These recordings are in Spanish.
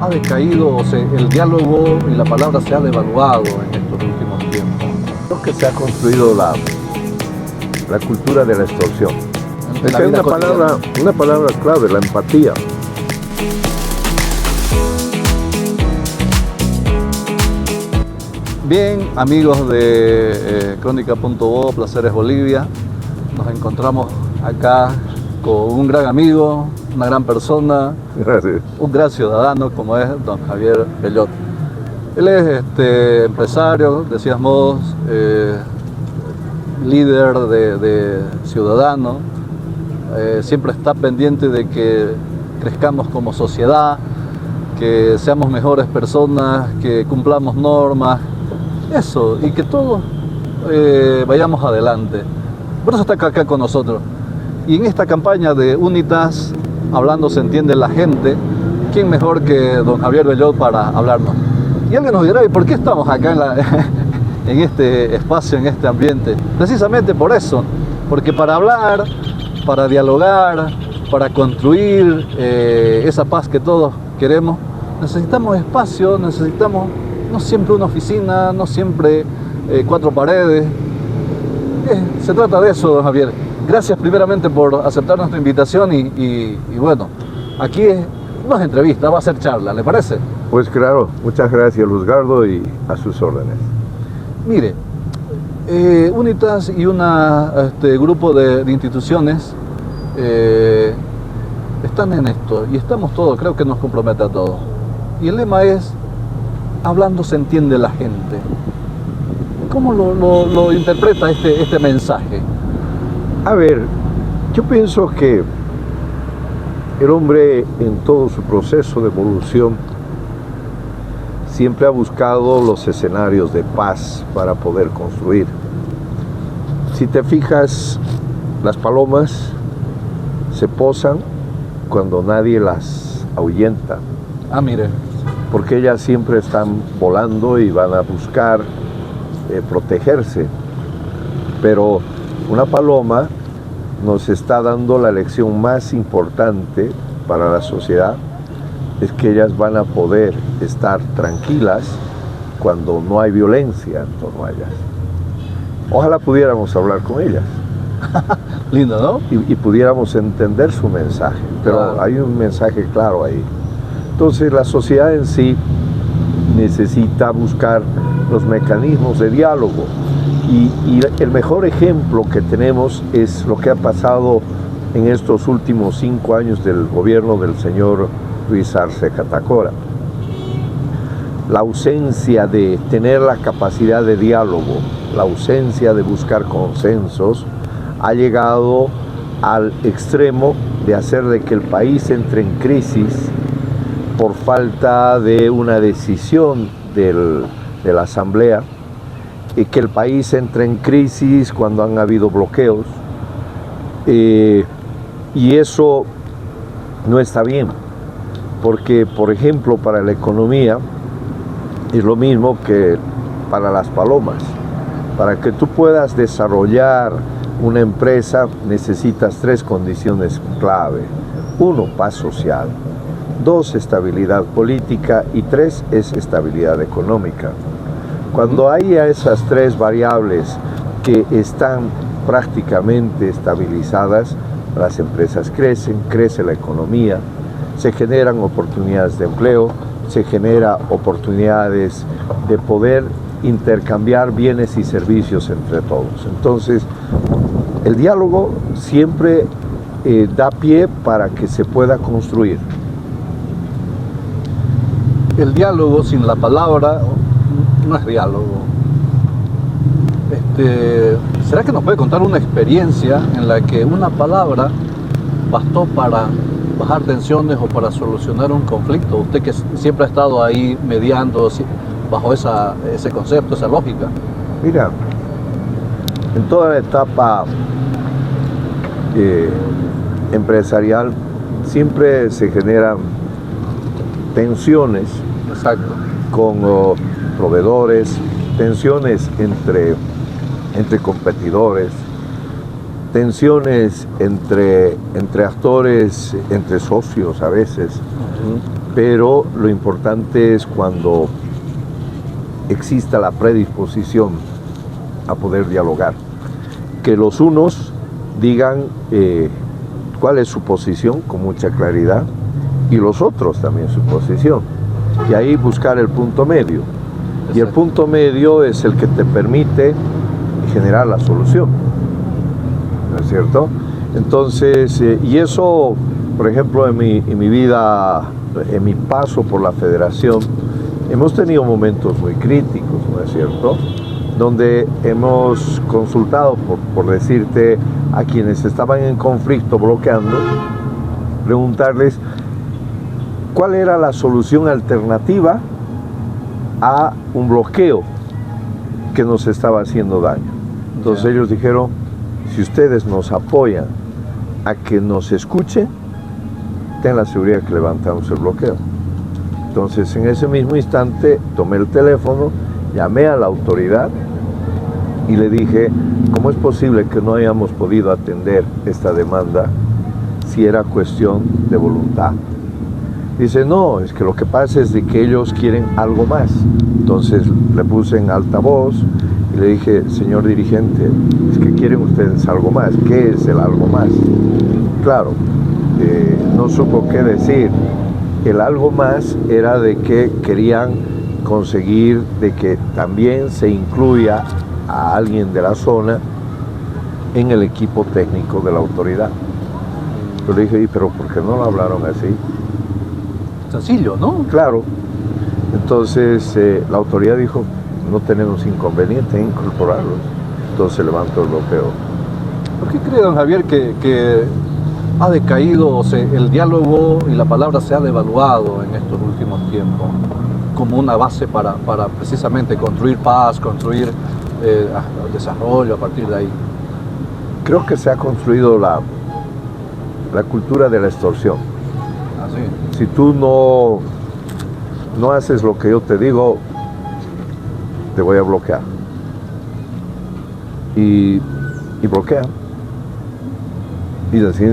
ha decaído, el diálogo y la palabra se ha devaluado en estos últimos tiempos? Creo que se ha construido la cultura de la extorsión. Es que hay una palabra clave, la empatía. Bien, amigos de Crónica.bo, Placeres Bolivia, nos encontramos acá con un gran amigo, una gran persona, Gracias. un gran ciudadano como es don Javier Bellot. Él es empresario, decíamos, líder de Ciudadanos, siempre está pendiente de que crezcamos como sociedad, que seamos mejores personas, que cumplamos normas, eso, y que todos vayamos adelante. Por eso está acá con nosotros. Y en esta campaña de Unitas, hablando se entiende la gente, ¿quién mejor que don Javier Bellot para hablarnos? Y alguien nos dirá, ¿y por qué estamos acá en este espacio, en este ambiente? Precisamente por eso, porque para hablar, para dialogar, para construir esa paz que todos queremos, necesitamos espacio, necesitamos no siempre una oficina, no siempre 4 paredes. Se trata de eso, don Javier. Gracias primeramente por aceptar nuestra invitación y bueno, aquí no es entrevista, va a ser charla, ¿le parece? Pues claro, muchas gracias Luzgardo y a sus órdenes. Mire, Unitas y un grupo de instituciones están en esto y estamos todos, creo que nos compromete a todos. Y el lema es, hablando se entiende la gente. ¿Cómo lo interpreta este mensaje? A ver, yo pienso que el hombre en todo su proceso de evolución siempre ha buscado los escenarios de paz para poder construir. Si te fijas, las palomas se posan cuando nadie las ahuyenta. Ah, mire. Porque ellas siempre están volando y van a buscar protegerse. Pero una paloma nos está dando la lección más importante para la sociedad, es que ellas van a poder estar tranquilas cuando no hay violencia en torno a ellas. Ojalá pudiéramos hablar con ellas. Lindo, ¿no? Y pudiéramos entender su mensaje, pero claro, hay un mensaje claro ahí. Entonces la sociedad en sí necesita buscar los mecanismos de diálogo y el mejor ejemplo que tenemos es lo que ha pasado en estos últimos 5 años del gobierno del señor Luis Arce Catacora. La ausencia de tener la capacidad de diálogo, la ausencia de buscar consensos, ha llegado al extremo de hacer de que el país entre en crisis por falta de una decisión de la Asamblea, y que el país entre en crisis cuando han habido bloqueos, y eso no está bien, porque por ejemplo para la economía es lo mismo que para las palomas. Para que tú puedas desarrollar una empresa necesitas 3 condiciones clave. 1, paz social. 2, estabilidad política. Y 3, es estabilidad económica. Cuando hay esas 3 variables que están prácticamente estabilizadas, las empresas crecen, crece la economía, se generan oportunidades de empleo, se generan oportunidades de poder intercambiar bienes y servicios entre todos. Entonces, el diálogo siempre da pie para que se pueda construir. El diálogo sin la palabra no es diálogo. ¿Será que nos puede contar una experiencia en la que una palabra bastó para bajar tensiones o para solucionar un conflicto? Usted que siempre ha estado ahí mediando bajo ese concepto, esa lógica. Mira, en toda la etapa empresarial siempre se generan tensiones. Exacto. Con proveedores, tensiones entre competidores, tensiones entre actores, entre socios a veces. pero lo importante es cuando exista la predisposición a poder dialogar, que los unos digan cuál es su posición con mucha claridad y los otros también su posición, y ahí buscar el punto medio. Exacto. Y el punto medio es el que te permite generar la solución, ¿no es cierto? Entonces, y eso, por ejemplo, en mi vida, en mi paso por la federación, hemos tenido momentos muy críticos, ¿no es cierto?, donde hemos consultado, por decirte, a quienes estaban en conflicto bloqueando, preguntarles cuál era la solución alternativa a un bloqueo que nos estaba haciendo daño. Entonces ellos dijeron, si ustedes nos apoyan a que nos escuchen, ten la seguridad que levantamos el bloqueo. Entonces en ese mismo instante tomé el teléfono, llamé a la autoridad y le dije, ¿cómo es posible que no hayamos podido atender esta demanda si era cuestión de voluntad? Dice, no, es que lo que pasa es de que ellos quieren algo más. Entonces le puse en altavoz y le dije, señor dirigente, es que quieren ustedes algo más. ¿Qué es el algo más? Claro, no supo qué decir. El algo más era de que querían conseguir de que también se incluya a alguien de la zona en el equipo técnico de la autoridad. Yo le dije, pero ¿por qué no lo hablaron así? Sencillo, ¿no? Claro. Entonces la autoridad dijo, no tenemos inconveniente en incorporarlos. Entonces levantó el bloqueo. ¿Por qué cree, don Javier, que ha decaído, o sea, el diálogo y la palabra se ha devaluado en estos últimos tiempos como una base para precisamente construir paz, construir desarrollo a partir de ahí? Creo que se ha construido la cultura de la extorsión. ¿Ah, sí? Si tú no haces lo que yo te digo, te voy a bloquear. Y bloquea. Y así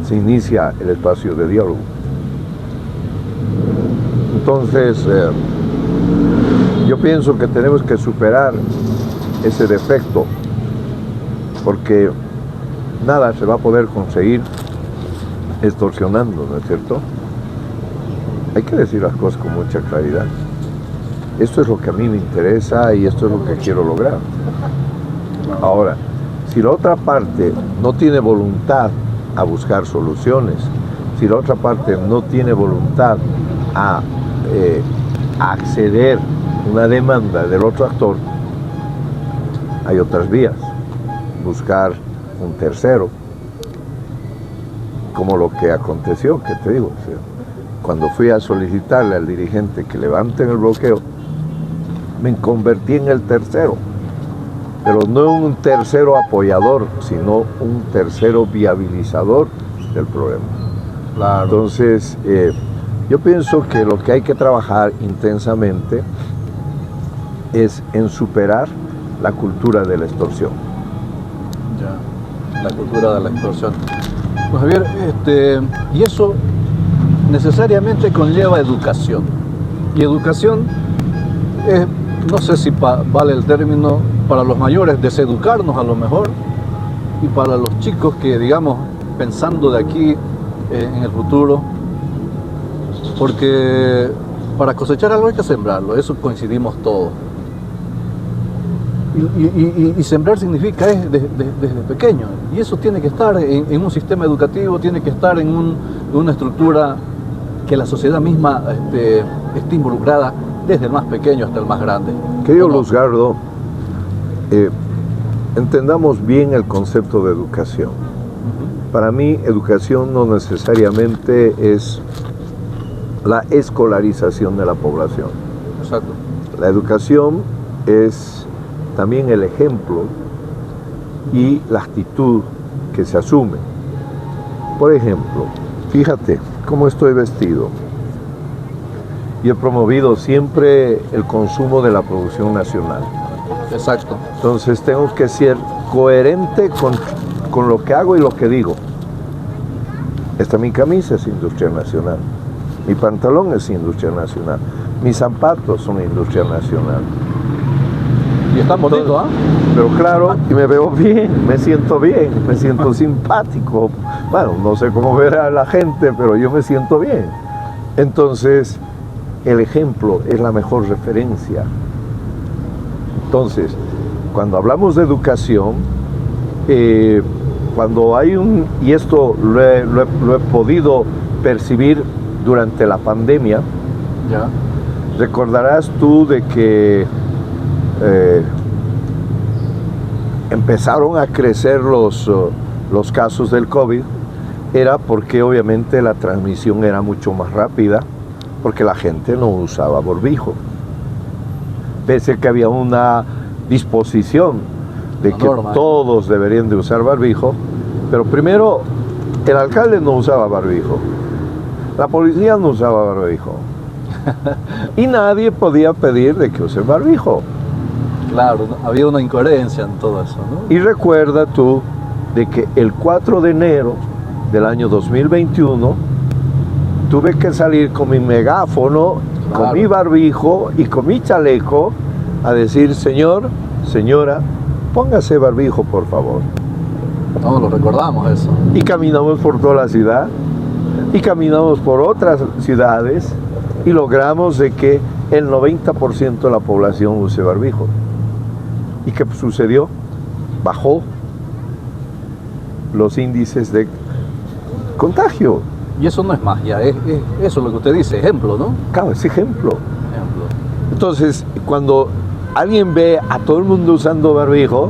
se inicia el espacio de diálogo. Entonces, yo pienso que tenemos que superar ese defecto, porque nada se va a poder conseguir extorsionando, ¿no es cierto? Hay que decir las cosas con mucha claridad. Esto es lo que a mí me interesa y esto es lo que quiero lograr. Ahora, si la otra parte no tiene voluntad a buscar soluciones, si la otra parte no tiene voluntad a acceder a una demanda del otro actor, hay otras vías. Buscar un tercero, como lo que aconteció, que te digo, cuando fui a solicitarle al dirigente que levanten el bloqueo, me convertí en el tercero, pero no un tercero apoyador, sino un tercero viabilizador del problema. Claro. Entonces, yo pienso que lo que hay que trabajar intensamente es en superar la cultura de la extorsión. Ya, la cultura de la extorsión. Pues Javier, y eso necesariamente conlleva educación. Y educación es, no sé si vale el término, para los mayores, deseducarnos a lo mejor, y para los chicos que, digamos, pensando de aquí en el futuro, porque para cosechar algo hay que sembrarlo, eso coincidimos todos. Y sembrar significa desde pequeño, y eso tiene que estar en un sistema educativo, tiene que estar en una estructura que la sociedad misma esté involucrada desde el más pequeño hasta el más grande. Querido Luzgardo, entendamos bien el concepto de educación. Para mí, educación no necesariamente es la escolarización de la población. Exacto. La educación es también el ejemplo y la actitud que se asume. Por ejemplo, fíjate cómo estoy vestido. Y he promovido siempre el consumo de la producción nacional. Exacto. Entonces tengo que ser coherente con lo que hago y lo que digo. Esta mi camisa es Industria Nacional. Mi pantalón es industria nacional. Mis zapatos son industria nacional. Y está bonito, ¿ah? Pero claro, y me veo bien, me siento simpático. Bueno, no sé cómo verá la gente, pero yo me siento bien. Entonces, el ejemplo es la mejor referencia. Entonces, cuando hablamos de educación, cuando hay y esto lo he podido percibir durante la pandemia, Ya. recordarás tú de que empezaron a crecer los casos del COVID, era porque obviamente la transmisión era mucho más rápida, porque la gente no usaba barbijo. Pese a que había una disposición de que todos deberían de usar barbijo, pero primero el alcalde no usaba barbijo, la policía no usaba barbijo, y nadie podía pedir de que use barbijo. Claro, había una incoherencia en todo eso, ¿no? Y recuerda tú de que el 4 de enero del año 2021 tuve que salir con mi megáfono, claro, con mi barbijo y con mi chaleco a decir: señor, señora, póngase barbijo, por favor. Todos lo recordamos eso. Y caminamos por toda la ciudad, y caminamos por otras ciudades, y logramos de que el 90% de la población use barbijo. ¿Y qué sucedió? Bajó los índices de contagio. Y eso no es magia, eso es lo que usted dice, ejemplo, ¿no? Claro, es ejemplo. Entonces, cuando alguien ve a todo el mundo usando barbijo,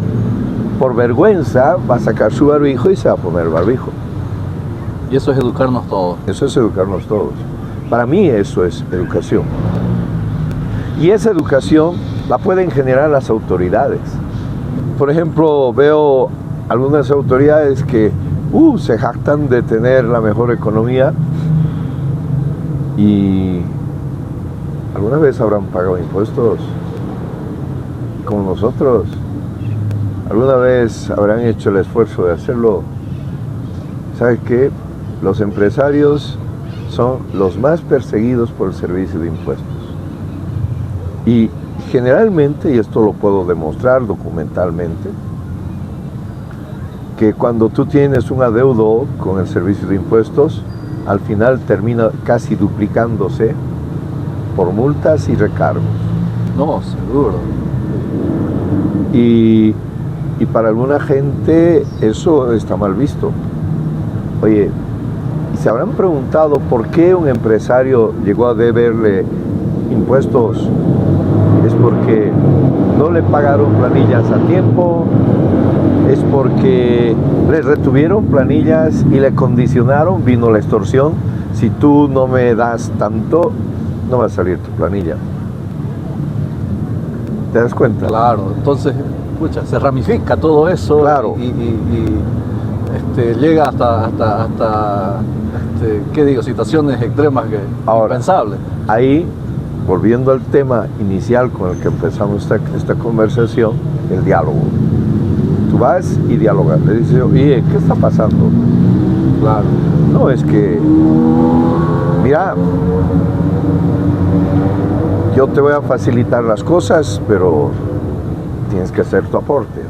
por vergüenza va a sacar su barbijo y se va a poner barbijo. Y eso es educarnos todos. Eso es educarnos todos. Para mí eso es educación. Y esa educación la pueden generar las autoridades. Por ejemplo, veo algunas autoridades que se jactan de tener la mejor economía y alguna vez habrán pagado impuestos como nosotros. Alguna vez habrán hecho el esfuerzo de hacerlo. ¿Sabes qué? Los empresarios son los más perseguidos por el servicio de impuestos. Y generalmente, y esto lo puedo demostrar documentalmente, que cuando tú tienes un adeudo con el servicio de impuestos, al final termina casi duplicándose por multas y recargos. No, seguro. Y para alguna gente eso está mal visto. Oye, ¿y se habrán preguntado por qué un empresario llegó a deberle impuestos? ¿Es porque no le pagaron planillas a tiempo? ¿Es porque le retuvieron planillas y le condicionaron? Vino la extorsión: si tú no me das tanto, no va a salir tu planilla. ¿Te das cuenta? Claro, entonces, escucha, se ramifica todo eso. Claro. Y llega hasta ¿qué digo? Situaciones extremas impensables. Ahí, volviendo al tema inicial con el que empezamos esta conversación, el diálogo. Tú vas y dialogas, le dices: oye, ¿qué está pasando? Claro. No, es que, mira, yo te voy a facilitar las cosas, pero tienes que hacer tu aporte.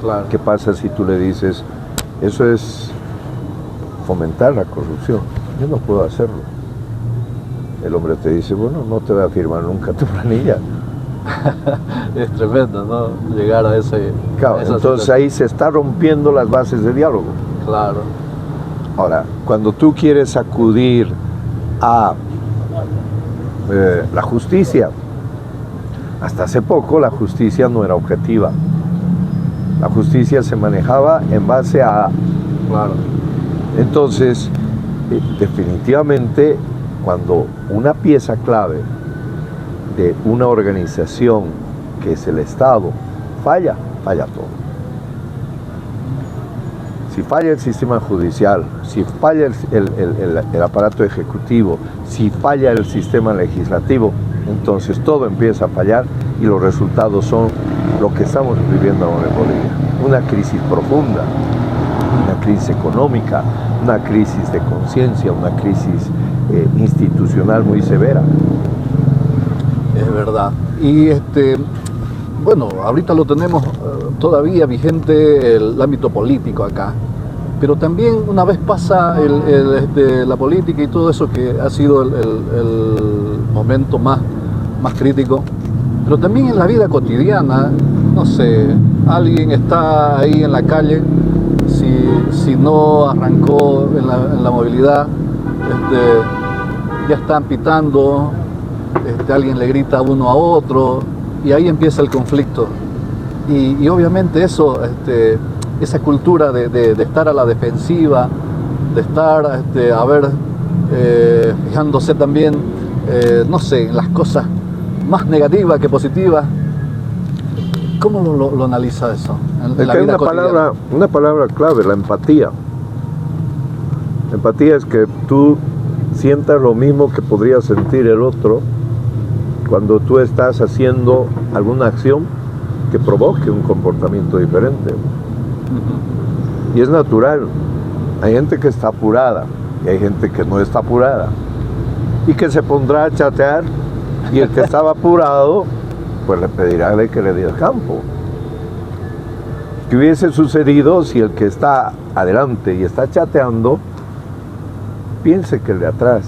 Claro. ¿Qué pasa si tú le dices: eso es fomentar la corrupción, yo no puedo hacerlo? El hombre te dice: bueno, no te voy a firmar nunca tu planilla. Es tremendo, ¿no? Llegar a ese... Claro, entonces ahí se está rompiendo las bases de diálogo. Claro. Ahora, cuando tú quieres acudir a la justicia, hasta hace poco la justicia no era objetiva. La justicia se manejaba en base a... Claro. Entonces, definitivamente, cuando una pieza clave de una organización que es el Estado falla, falla todo. Si falla el sistema judicial, si falla el aparato ejecutivo, si falla el sistema legislativo, entonces todo empieza a fallar y los resultados son lo que estamos viviendo ahora en Bolivia. Una crisis profunda. una crisis económica, una crisis de conciencia, una crisis institucional muy severa. Es verdad. Y bueno, ahorita lo tenemos todavía vigente el ámbito político acá, pero también una vez pasa la política y todo eso, que ha sido el momento más crítico, pero también en la vida cotidiana, no sé, alguien está ahí en la calle, si no arrancó en la movilidad, ya están pitando, alguien le grita uno a otro y ahí empieza el conflicto. Y obviamente eso, esa cultura de estar a la defensiva, de estar, fijándose también, no sé, en las cosas más negativas que positivas. ¿Cómo lo analiza eso? En la vida cotidiana? Una palabra clave, la empatía. La empatía es que tú sientas lo mismo que podría sentir el otro cuando tú estás haciendo alguna acción que provoque un comportamiento diferente. Y es natural. Hay gente que está apurada y hay gente que no está apurada y que se pondrá a chatear, y el que estaba apurado pues le pedirá que le dé el campo. ¿Qué hubiese sucedido si el que está adelante y está chateando piense que el de atrás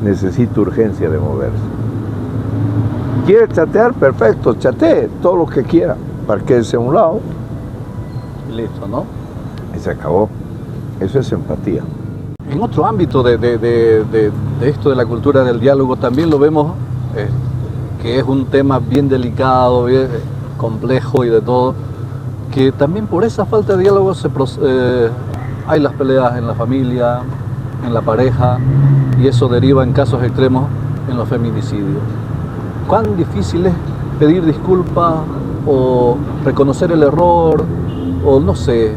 necesita urgencia de moverse? ¿Quiere chatear? Perfecto, chatee todo lo que quiera, parquéese a un lado y listo, ¿no? Y se acabó. Eso es empatía. En otro ámbito de esto de la cultura del diálogo también lo vemos, que es un tema bien delicado, bien complejo y de todo, que también por esa falta de diálogo hay las peleas en la familia, en la pareja, y eso deriva en casos extremos en los feminicidios. ¿Cuán difícil es pedir disculpas o reconocer el error, o no sé,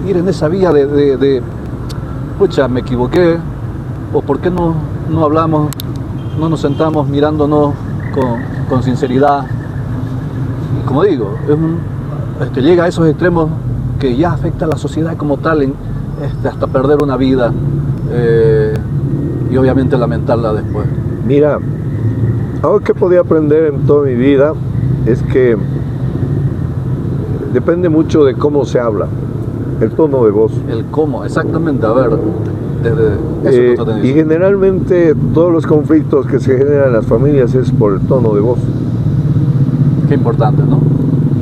ir en esa vía de pucha, me equivoqué, o por qué no hablamos, no nos sentamos mirándonos con sinceridad? Y como digo, llega a esos extremos que ya afecta a la sociedad como tal, hasta perder una vida, y obviamente lamentarla después. Mira, algo que podía aprender en toda mi vida es que depende mucho de cómo se habla, el tono de voz. El cómo, exactamente, a ver, desde eso que y generalmente todos los conflictos que se generan en las familias es por el tono de voz. Qué importante, ¿no?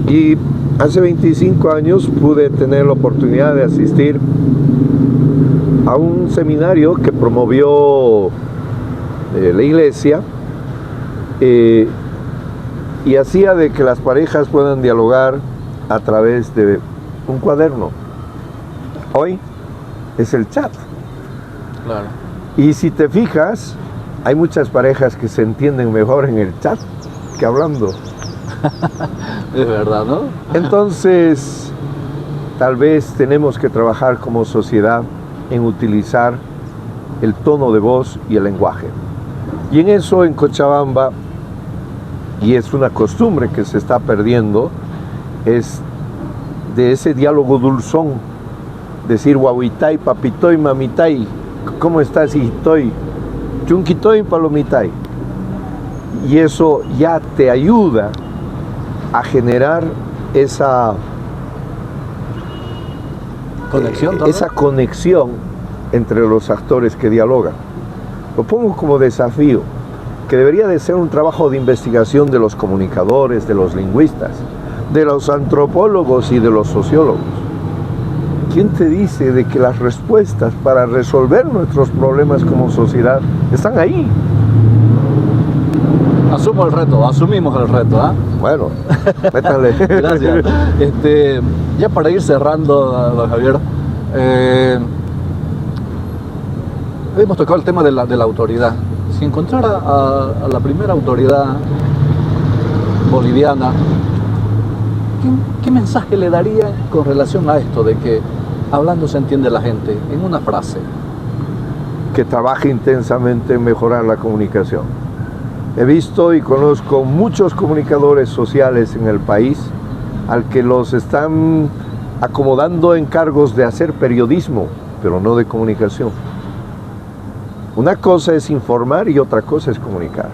Y hace 25 años pude tener la oportunidad de asistir a un seminario que promovió la iglesia, y hacía de que las parejas puedan dialogar a través de un cuaderno. Hoy es el chat. Claro. Y si te fijas, hay muchas parejas que se entienden mejor en el chat que hablando. Es verdad, ¿no? Entonces, tal vez tenemos que trabajar como sociedad en utilizar el tono de voz y el lenguaje. Y en eso, en Cochabamba, y es una costumbre que se está perdiendo, es de ese diálogo dulzón, decir guaguitay, papitoy, mamitay, ¿cómo estás, hijitoy? Chunquitoy, palomitay. Y eso ya te ayuda a generar esa conexión entre los actores que dialogan. Lo pongo como desafío, que debería de ser un trabajo de investigación de los comunicadores, de los lingüistas, de los antropólogos y de los sociólogos. ¿Quién te dice de que las respuestas para resolver nuestros problemas como sociedad están ahí? Asumimos el reto, ¿ah? Bueno, métanle. Gracias. Ya para ir cerrando, don Javier, hemos tocado el tema de la autoridad. Si encontrara a la primera autoridad boliviana, ¿qué mensaje le daría con relación a esto de que hablando se entiende la gente? En una frase. Que trabaje intensamente en mejorar la comunicación. He visto y conozco muchos comunicadores sociales en el país al que los están acomodando encargos de hacer periodismo, pero no de comunicación. Una cosa es informar y otra cosa es comunicar.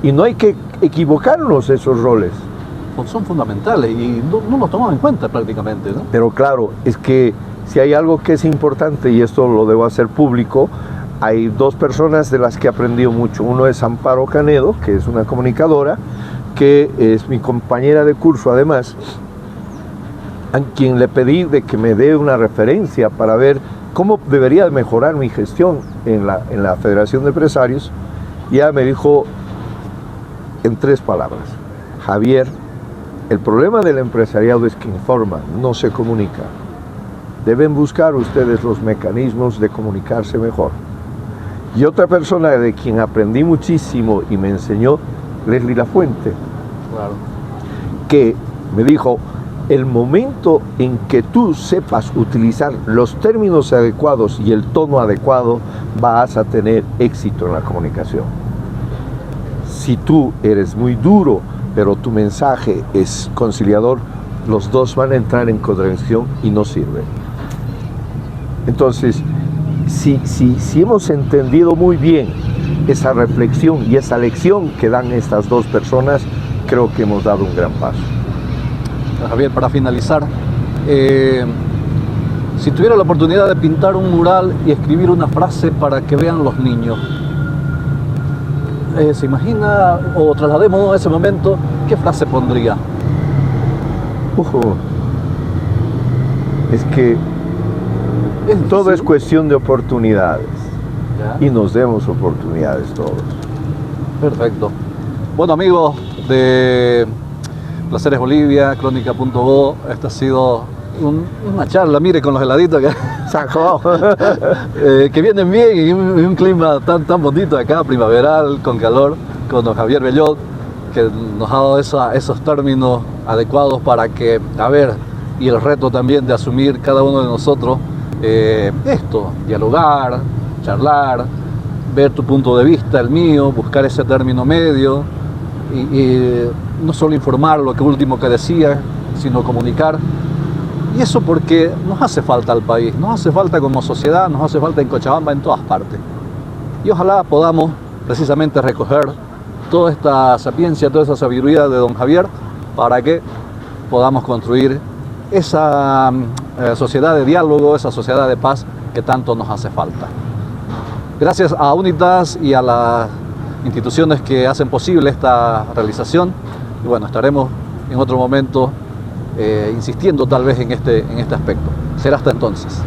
Y no hay que equivocarnos esos roles. Pues son fundamentales y no los tomamos en cuenta prácticamente, ¿no? Pero claro, es que si hay algo que es importante, y esto lo debo hacer público, hay dos personas de las que he aprendido mucho. Uno es Amparo Canedo, que es una comunicadora, que es mi compañera de curso además, a quien le pedí de que me dé una referencia para ver cómo debería de mejorar mi gestión en la Federación de Empresarios. Y ella me dijo en 3 palabras: Javier, el problema del empresariado es que informa, no se comunica. Deben buscar ustedes los mecanismos de comunicarse mejor. Y otra persona de quien aprendí muchísimo y me enseñó, Leslie Lafuente, Claro. que me dijo: el momento en que tú sepas utilizar los términos adecuados y el tono adecuado, vas a tener éxito en la comunicación. Si tú eres muy duro, pero tu mensaje es conciliador, los dos van a entrar en contradicción y no sirve. Entonces, si hemos entendido muy bien esa reflexión y esa lección que dan estas dos personas, creo que hemos dado un gran paso. Javier, para finalizar, si tuviera la oportunidad de pintar un mural y escribir una frase para que vean los niños, ¿se imagina, o traslademos a ese momento, qué frase pondría? Es que todo es cuestión de oportunidades. ¿Ya? Y nos demos oportunidades todos. Perfecto. Bueno, amigos de Placeres Bolivia, Crónica.go, esta ha sido una charla, mire, con los heladitos que, ¡Sacó! que vienen bien y un clima tan bonito acá, primaveral, con calor, con don Javier Bellot, que nos ha dado esos términos adecuados para que, y el reto también de asumir cada uno de nosotros esto, dialogar, charlar, ver tu punto de vista, el mío, buscar ese término medio y no solo informar lo que último que decía, sino comunicar. Y eso porque nos hace falta al país, nos hace falta como sociedad, nos hace falta en Cochabamba, en todas partes. Y ojalá podamos precisamente recoger toda esta sapiencia, toda esa sabiduría de don Javier para que podamos construir esa sociedad de diálogo, esa sociedad de paz que tanto nos hace falta. Gracias a Unitas y a las instituciones que hacen posible esta realización. Y bueno, estaremos en otro momento insistiendo tal vez en este aspecto. Será hasta entonces.